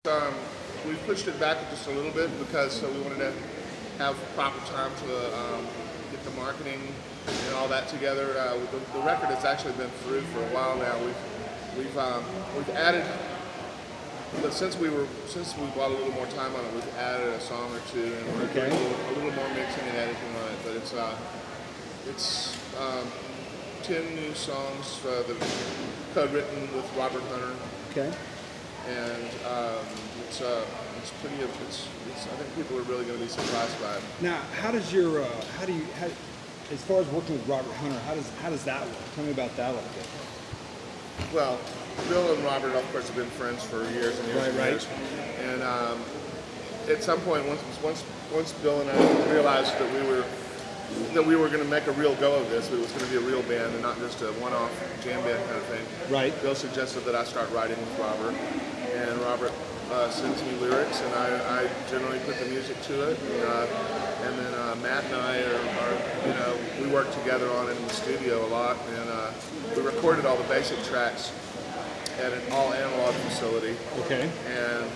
Um, we pushed it back just a little bit because we wanted to have proper time to get the marketing and all that together. The record has actually been through for a while now. We've added, but since we bought a little more time on it, we've added a song or two, and we're doing a little more mixing and editing on it. But it's 10 new songs that are co-written with Robert Hunter. Okay. And it's pretty. I think people are really going to be surprised by it. Now, as far as working with Robert Hunter, how does that work? Tell me about that a little bit. Well, Bill and Robert, of course, have been friends for years and years and years. And at some point, once Bill and I realized that we were going to make a real go of this, it was going to be a real band and not just a one-off jam band kind of thing. Right. Bill suggested that I start writing with Robert, and Robert sends me lyrics, and I generally put the music to it. And then Matt and I we work together on it in the studio a lot, and we recorded all the basic tracks at an all-analog facility. Okay. And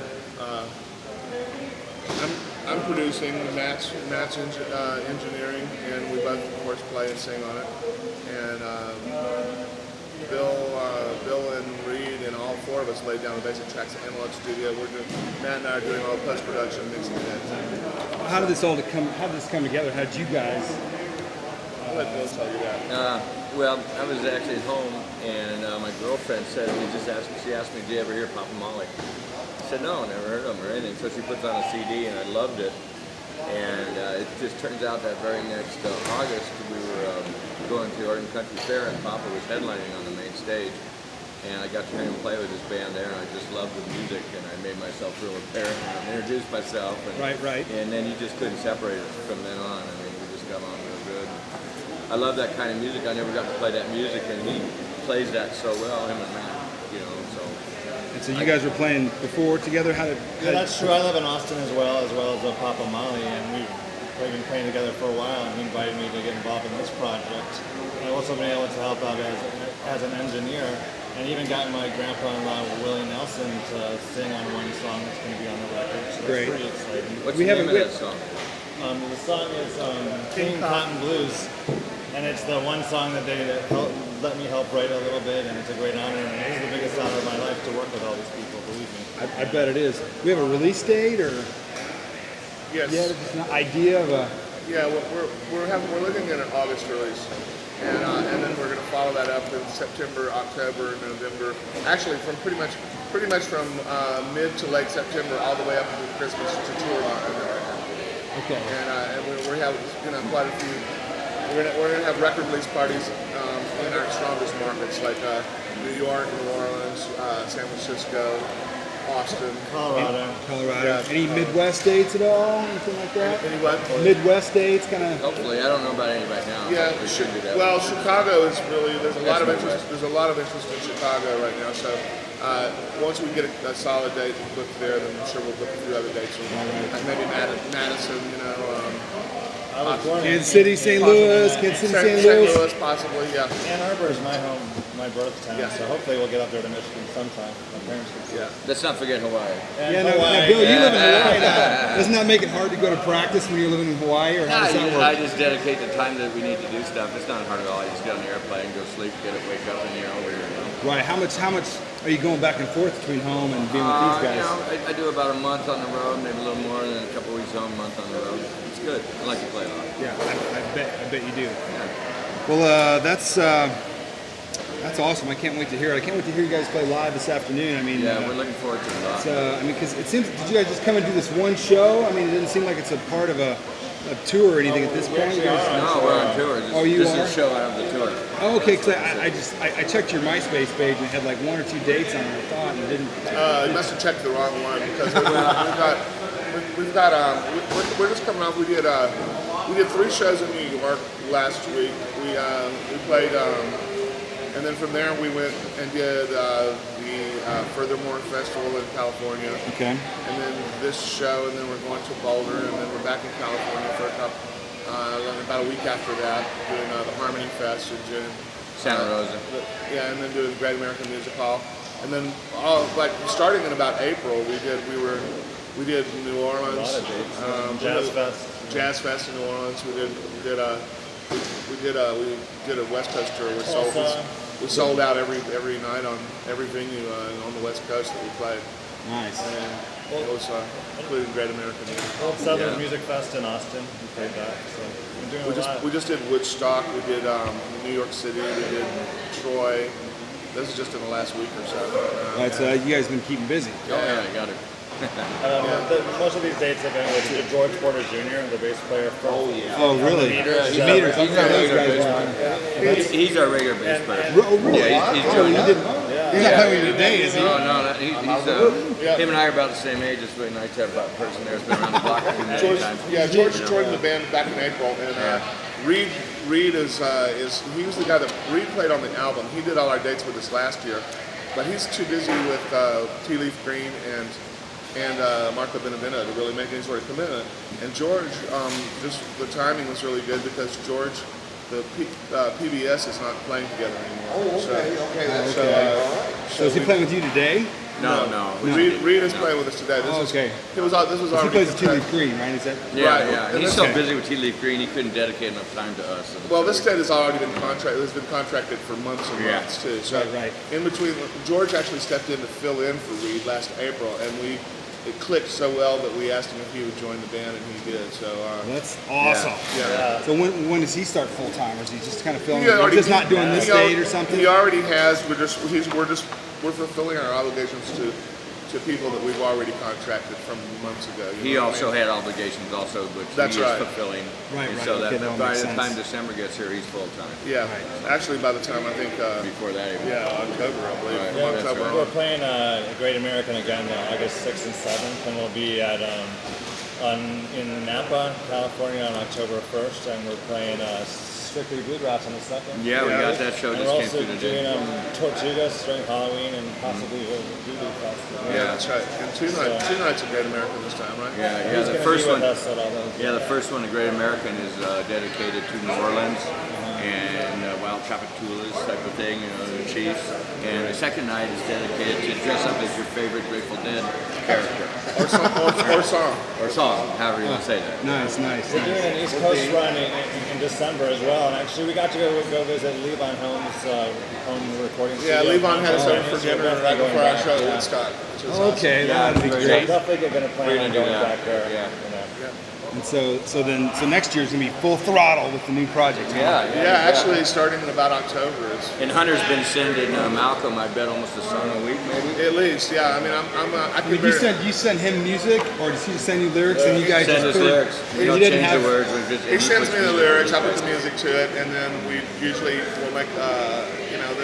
I'm producing, Matt's engineering, and we both, of course, play and sing on it. And Bill and Reed and all four of us laid down the basic tracks at Analog Studio. Matt and I are doing all the post-production, mixing and editing. How did this come together? How did you guys? I'll let Bill tell you that. Well, I was actually at home, and my girlfriend said, she asked me, "Did you ever hear Papa Molly?" I said, "No, never heard of him or anything." So she puts on a CD, and I loved it. And it just turns out that very next August, we were going to Art and Country Fair, and Papa was headlining on the main stage. And I got to hear him play with his band there, and I just loved the music, and I made myself real apparent and introduced myself. And, Right. And then you just couldn't separate us from then on. I mean, we just got on real good. I love that kind of music. I never got to play that music, and he plays that so well, him and Matt, so. And so you guys were playing before together? Yeah, that's true. I live in Austin as well as Papa Molly, and we've been playing together for a while, and he invited me to get involved in this project. And I've also been able to help out as an engineer, and even got my grandpa-in-law, Willie Nelson, to sing on one song that's going to be on the record. So that's pretty exciting. What's the name of that song? The song is King Cotton Blues, and it's the one song that they let me help write a little bit, and it's a great honor, and it is the biggest honor of my life to work with all these people, believe me. I bet it is. We have a release date, or? Yes. Yeah, just an idea of a... Yeah, we're looking at an August release, and then we're going to follow that up in September, October, November. Actually, from pretty much from mid to late September, all the way up to Christmas to tour on it. Okay. And we have quite a few. We're gonna have record release parties in our strongest markets like New York, New Orleans, San Francisco, Austin, Colorado. Yeah. Any Midwest dates at all? Anything like that? Any what? Midwest dates, kind of. Hopefully, I don't know about any right now. Yeah. We should do that. Well, Chicago is really there's a lot of interest. There's a lot of interest in Chicago right now. So once we get a solid date booked there, then I'm sure we'll book a few other dates. Maybe Madison, I was born Kansas City, St. Louis, Kansas City, St. Louis. Possibly, yeah. Ann Arbor is my birth town, Yeah. so hopefully we'll get up there to Michigan sometime. My parents can see. Yeah. Let's not forget Hawaii. And Yeah, no, Hawaii. Bill, you live in Hawaii now. Doesn't that make it hard to go to practice when you're living in Hawaii, or how does that I work? just dedicate the time that we need to do stuff. It's not hard at all. I just get on the airplane, go sleep, wake up, and you're over here. Right. How much are you going back and forth between home and being with these guys? I do about a month on the road, maybe a little more, and then a couple weeks home, a month on the road. It's good. I like to play a lot. Yeah, I bet you do. Yeah. Well, that's awesome. I can't wait to hear it. I can't wait to hear you guys play live this afternoon. I mean, Yeah, we're looking forward to it. because it seems, did you guys just come and do this one show? I mean, it doesn't seem like it's a part of a tour or anything at this point. You guys, No, we're on tour. This is a show out of the tour. Oh, okay. Because I checked your MySpace page and it had like 1 or 2 dates on it. I thought and it didn't. You must have checked the wrong one because we're just coming off. We did 3 shows in New York last week. We played, and then from there we went and did the Furthermore Festival in California. Okay. And then this show, and then we're going to Boulder, and then we're back in California for about a week after that, doing the Harmony Fest in June. Santa Rosa. Yeah, and then doing Great American Music Hall. and then like starting in about April, we did New Orleans, A lot of dates. Jazz Fest. Jazz Fest in New Orleans. We did a West Coast tour. We sold out every night on every venue on the West Coast that we played. Nice. And it was including Great American Music. Old Southern Music Fest in Austin. We played that. So we're doing a lot. We just did Woodstock. We did New York City. We did Troy. This is just in the last week or so. Right, so you guys been keeping busy. Oh yeah, I got it. Most of these dates have been with George Porter Jr., the bass player from Oh, really? Meters. The Meters. He's our regular bass player. He's our regular bass player. Oh, really? Yeah, he's Oh, joined you up. didn't. He's not playing with you today, is he? No, him and I are about the same age. It's really nice to have a person there who's been around the block a few many times. Yeah, George joined the band back in April, and Reed is he was the guy that Reed played on the album. He did all our dates with us last year, but he's too busy with Tea Leaf Green and Marco Benevento to really make any sort of commitment. And George, just the timing was really good because George, the PBS is not playing together anymore. Oh, okay. So is he playing with you today? No. Reed is playing with us today. This was He already. plays the Tea Leaf Green, right? Is that? Yeah. And He's this- so busy with Tea Leaf Green, he couldn't dedicate enough time to us. And Well, so this date has already been contracted. It's been contracted for months and Yeah. months too. So Right. in between, George actually stepped in to fill in for Reed last April, and it clicked so well that we asked him if he would join the band, and he did. So That's awesome. yeah. So when does he start full time, or is he just kind of filling? He already- Just not doing this he al- date or something? He already has. We're fulfilling our obligations to people that we've already contracted from months ago. he also had obligations also, which That's he is right. fulfilling. Right, And right. so Okay, that that would by make the time sense. December gets here, he's full time. Yeah. Actually, by the time I think Before that, even. October, I believe. Right. From Yeah, that's October right. on. We're playing Great American again August 6th and 7th, and we'll be at in Napa, California on October 1st, and we're playing Strictly Bluegrass on the 2nd. Yeah, we got that show And just we're came also through today. doing Tortugas during Halloween and possibly Voodoo Festival. Yeah, that's right. And two nights of Great American this time, right? Yeah, He's the gonna first be one. with us at all those. Yeah, the first one, the Great American, is dedicated to New Orleans and Wild Tropictulas type of thing, the Chiefs. And the second night is dedicated to dress up as your favorite Grateful Dead character Or song. or song, however you want to say that. Nice. We're doing an East Coast run in December as well, and actually we got to go visit Levon Holmes' home recording Yeah, studio. Levon had us over for So we're dinner definitely right going before our back. show at Woodstock. Which is Okay, Yeah, that'd be very great. Definitely going to plan We're on gonna do going that. back there. Yeah. And so next year's gonna be full throttle with the new project. Huh? Yeah, actually starting in about October. And Hunter's been sending Malcolm, I bet, almost a song a week, maybe. At least, yeah. I mean, I can You send him music, or does he just send you lyrics and you guys Send just us put it- lyrics. You We don't didn't change have- the words. He sends me the lyrics, I put the music to it, and then we usually will make, then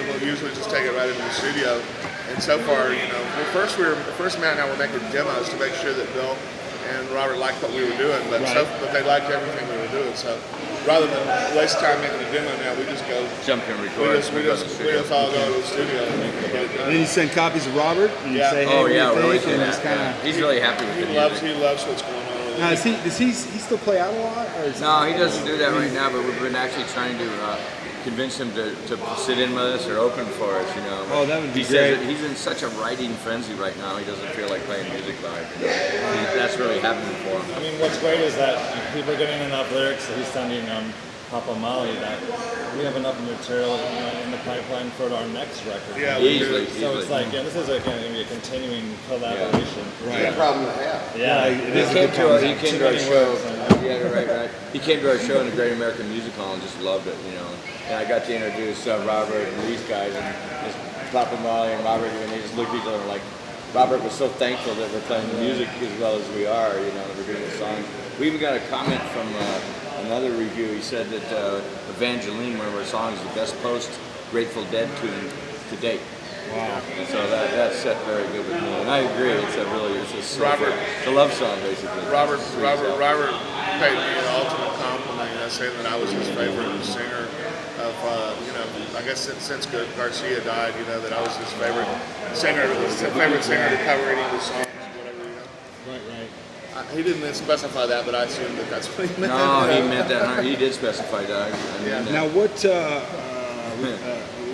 we'll usually just take it right into the studio. And so far, first Matt and I were making demos to make sure that Bill and Robert liked what we were doing, but but they liked everything we were doing. So rather than waste time making a demo now, we just go. Jump and We record. just all go to the studio and get it And done. then you send copies of Robert and you Yeah. say, hey, Oh what do yeah, you we always think? do And that. just kind Yeah. of. He's really happy with the He loves music. what's going on with Now, it. does he still play out a lot? Or is No, he doesn't do that right now, but we've been actually trying to convince him to sit in with us or open for us, Oh, that would be he says great. that he's in such a writing frenzy right now, he doesn't feel like playing music live. That's really happening for him. I mean, what's great is that people are getting enough lyrics that he's sending Papa Molly that we have enough material in the pipeline for our next record. Yeah, we do. Easily. So it's like, this is going to be a continuing collaboration. It's a problem to have. Yeah. it is a He good came to our many show. words, Yeah, right. He came to our show in the Great American Music Hall and just loved it, And I got to introduce Robert and these guys, and just Papa Molly and Robert, and they just looked at each other like, Robert was so thankful that we're playing the music as well as we are, that we're doing the songs. We even got a comment from another review. He said that Evangeline, one of our songs, is the best post-Grateful Dead tune to date. Wow. And so that's set very good with me, and I agree. It's a Robert. it's a love song basically. Robert Sweet stuff. paid me the ultimate compliment, saying that I was his favorite singer of, I guess since Garcia died, that I was his favorite singer to cover any of his songs, whatever. Right. He didn't specify that, but I assumed that that's what he meant. No, he meant that. He did specify that. I mean, Yeah. Now, what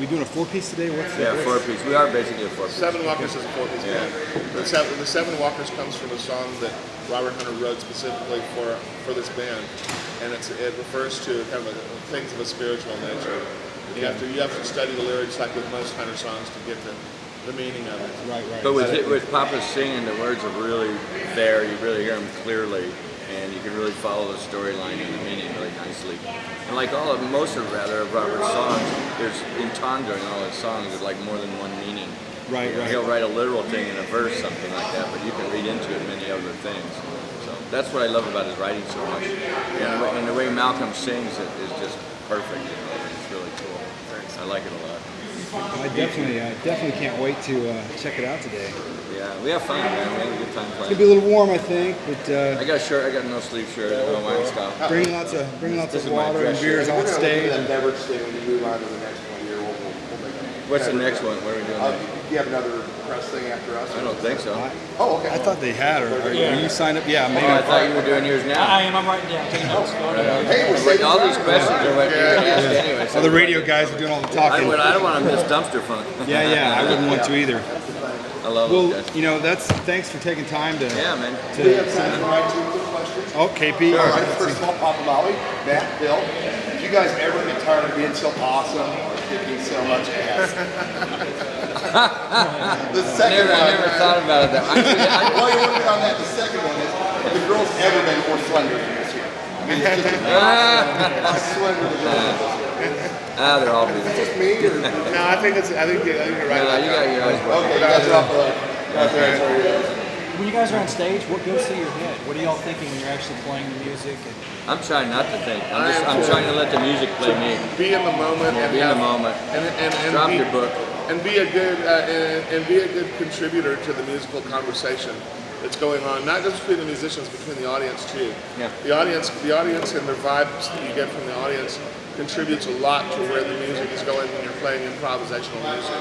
we doing a 4-piece today? What's Yeah, 4-piece. We are basically a 4-piece. Seven Walkers is a 4-piece band. The Seven Walkers comes from a song that Robert Hunter wrote specifically for this band, and it refers to kind of things of a spiritual nature. You have to study the lyrics like with most Hunter songs to get the meaning of it. Right. But with Papa's singing, the words are really there. You really hear them clearly, and you can really follow the storyline and the meaning really nicely. And like most of Robert's songs, there's entendre in all his songs. There's like more than one meaning. Right. He'll write a literal thing in a verse, something like that, but you can read into it many other things. So that's what I love about his writing so much. And the way Malcolm sings it is just perfect. It's really cool. I like it a lot. I definitely can't wait to check it out today. Yeah, we have fun, man. We have a good time It's playing. gonna be a little warm, I think, but I got a shirt. I got a no sleeve shirt. No wine style. bring lots of This is my water and dress beers shirt. on stage. That beverage thing when you move on to the next one here. We'll make a What's the beverage. next one? What are we doing next? Do you have another press thing after us? I don't think so. Oh, okay. I thought they had, or are you signed up? Yeah, maybe. Oh, I thought you were doing yours now. I am. I'm writing down. Taking notes. Hey, we're saving All these time. questions are what you're going to ask anyway. So All the radio guys are doing all the talking. I don't want to miss dumpster funk. Yeah, I wouldn't want to either. I love Well, those guys. you know, thanks for taking time to. Yeah, man. We have time for my 2 quick questions. Oh, KP. All right, first of all, Papa Molly, Matt, Bill, if you guys ever get tired of being so awesome or kicking so much ass. The second I never one. thought about it that way. While you're working on that, the second one is, have the girls ever been more slender than this year? I mean, it's just how slender the girls are. They're all Is it beautiful. just me, or? No, I think you're right. No, you got your eyes well. Okay, you guys are off the hook. When you guys are on stage, what goes through your head? What are y'all thinking when you're actually playing the music? I'm trying not to think. I'm trying to let the music play me. Be in the moment. Yeah, and be in the have- moment. And Drop be, your book. And be a good contributor to the musical conversation that's going on, not just between the musicians, between the audience too. Yeah. The audience and the vibes that you get from the audience contributes a lot to where the music is going when you're playing improvisational music.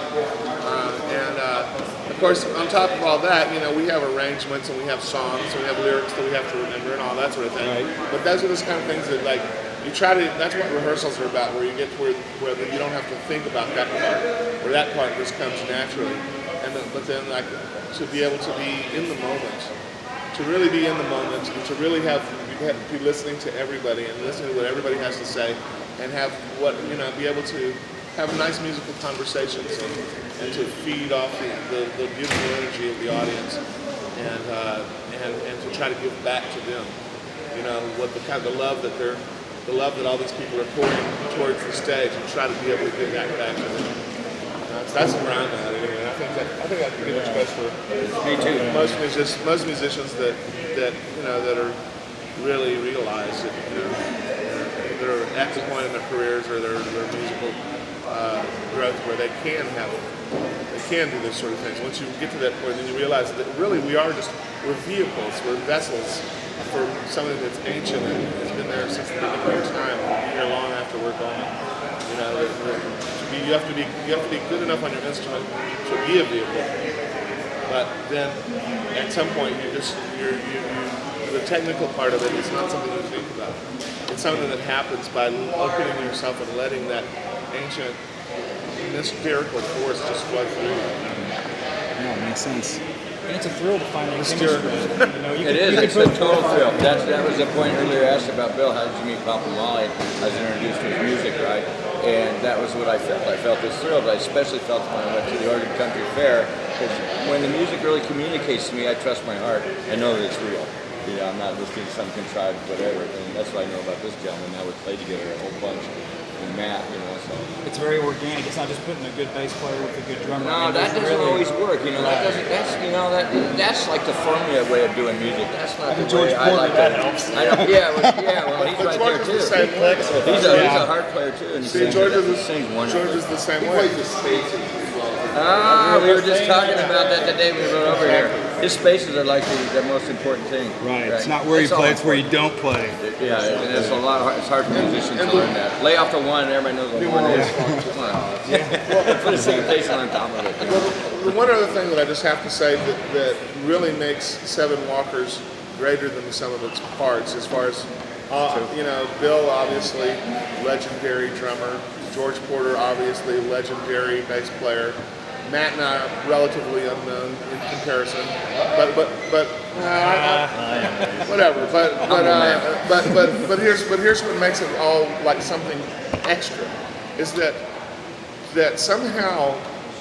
Of course, on top of all that, you know, we have arrangements and we have songs and we have lyrics that we have to remember and all that sort of thing. Right. But those are the kind of things that, like, you try to, that's what rehearsals are about, where you get to where you don't have to think about that part, where that part just comes naturally. But then, like, to be able to be in the moment, to really be in the moment, and to really be listening to everybody and listening to what everybody has to say, and have be able to have nice musical conversations and to feed off the beautiful energy of the audience, and to try to give back to them, you know, what the love that all these people are pouring towards the stage, and try to be able to give that back to them. That's where I'm at anyway. I think that pretty much goes for Me too. most musicians that are really realized that, you know, they're at the point in their careers or their musical growth where they can do this sort of things. Once you get to that point, then you realize that really we're vehicles, we're vessels for something that's ancient and has been there since the beginning of time, here long after we're gone. You know, you have to be good enough on your instrument to be a vehicle, but then at some point the technical part of it is not something you think about. It's something that happens by opening yourself and letting that ancient mystical force just flow through you. Yeah, it makes sense. And it's a thrill to find that chemistry. You know, It is. It's a total thrill. That was the point earlier asked about Bill. How did you meet Papa Molly? I was introduced to his music, right? And that was what I felt. I felt this thrill, but I especially felt when I went to the Oregon Country Fair, because when the music really communicates to me, I trust my heart. I know that it's real. You know, I'm not listening to some contrived whatever. And that's what I know about this gentleman. Now we play together a whole bunch. And Matt, you know, so. It's very organic. It's not just putting a good bass player with a good drummer. No, that doesn't always work. You know, that's like the formula way of doing music. That's not the way I like it. I don't. Well, he's right there too. The same way. He's a harp player too, and he sings George sings wonderfully. is the same He way. plays the spaces as well. We were just talking about that the day we were over here. His spaces are like the most important thing. Right. It's not where you That's play; all it's where you don't play. Yeah, and it's a lot. It's hard for musicians to learn that. Lay off the one, and everybody knows what one is. Come on. Put a second bass on top of it. The one other thing that I just have to say that really makes Seven Walkers greater than the sum of its parts, as far as you know, Bill obviously legendary drummer, George Porter, obviously legendary bass player. Matt and I are relatively unknown in comparison, but whatever. But here's what makes it all like something extra, is that somehow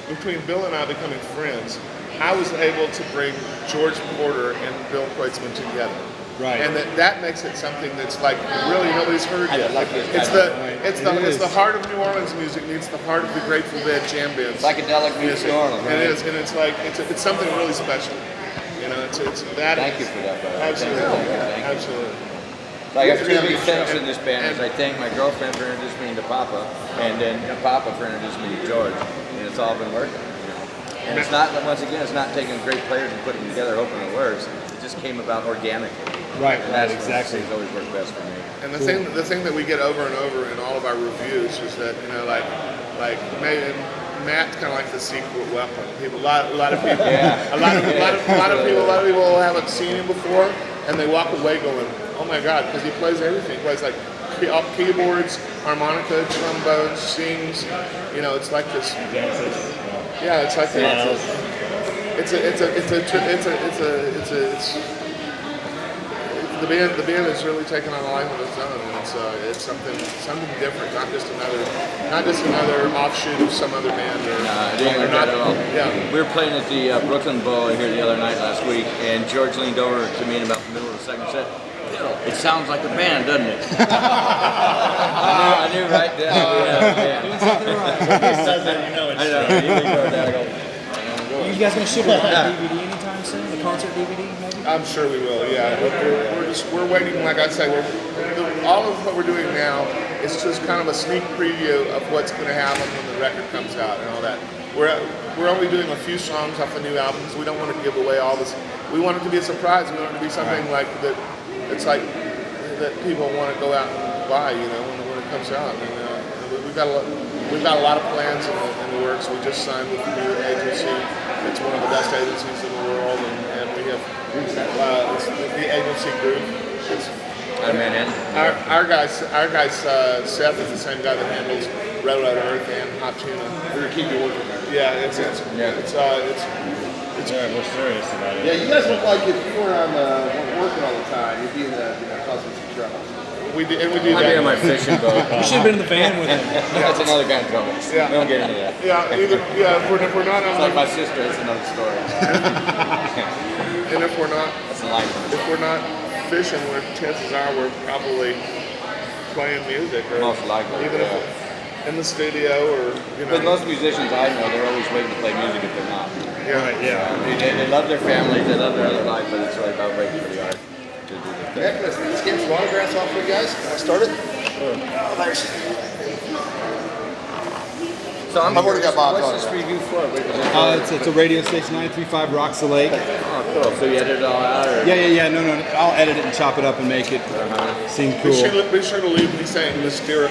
between Bill and I becoming friends, I was able to bring George Porter and Bill Kreutzman together. Right. And that makes it something that's like really nobody's heard yet. It's the heart of New Orleans music meets the heart of the Grateful Dead jam bands. Psychedelic music. New Orleans. It is, and it's like it's something really special. You know, it's that. Thank you for that, brother. Absolutely, Thank you. absolutely. So I got three big things in this band. Is I thank my girlfriend for introducing me to Papa, and then Papa for introducing me to George, and it's all been working. You know? And it's not, once again, it's not taking great players and putting them together hoping it works. It just came about organically. Right, And right, that's exactly. It's always worked best for me. And the thing that we get over and over in all of our reviews is that, you know, like maybe Matt's kind of like the secret weapon. A lot of people, a lot of people haven't seen him before, and they walk away going, "Oh my God!" Because he plays everything. He plays like keyboards, harmonica, trombone, sings. You know, it's like this. Yeah, it's like the band is really taking on a life of its own, and it's something different, not just another offshoot of some other band. Yeah. We were playing at the Brooklyn Bowl here the other night last week, and George leaned over to me in about the middle of the second set. It sounds like a band, doesn't it? I knew right then. Yeah. Doing something right. You guys gonna ship it on DVD anytime soon? The concert DVD, maybe? I'm sure we will. Yeah, we're waiting. Like I say, all of what we're doing now is just kind of a sneak preview of what's going to happen when the record comes out and all that. We're only doing a few songs off the new album because we don't want to give away all this. We want it to be a surprise. We want it to be something like that. It's like that people want to go out and buy. You know, when it comes out. And we've got a lot of plans in the works. We just signed with a new agency. It's one of the best agencies in the world, and we have the agency group. Our guy Seth is the same guy that handles Red Earth and Hot Tuna. We're gonna keep you working there. Yeah, it's we're serious about it. Yeah, you guys look like if you were on working all the time, you'd be in the causing some trouble. We do I'd that. be on my fishing boat. You should have been in the van with him. That's another kind of trouble. Yeah. We don't get into that. If we're not on It's like my sister, that's another story. and if we're not That's a life. fishing, chances are we're probably playing music, or Most likely, even if in the studio, or But most musicians I know, they're always waiting to play music if they're not. Yeah. They love their families, they love their other life, but it's really about waiting for the art to do the thing. Yeah, let's get some autographs off for you guys. Can I start it? Sure. Oh, there's. So I've already got Bob's What's this review for? It's a radio station, 935 Rocks the Lake. Oh, cool. So you edit it all out? Or? Yeah. No. I'll edit it and chop it up and make it seem cool. Be sure to leave me saying mystical.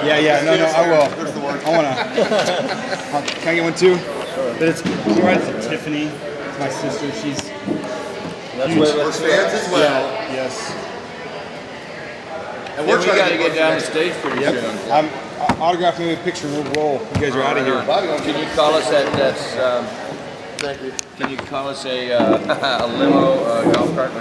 Yeah. No. I will. There's the word. I wanna. Can I get one too? But it's copyrighted to Tiffany. It's my sister. She's That's huge. what We're fans as well. Yes. And we we're trying got to to get down the stage pretty soon. Autograph me a picture and we'll roll. You guys are out of here. Can you call us Thank you. Can you call us a limo golf cart?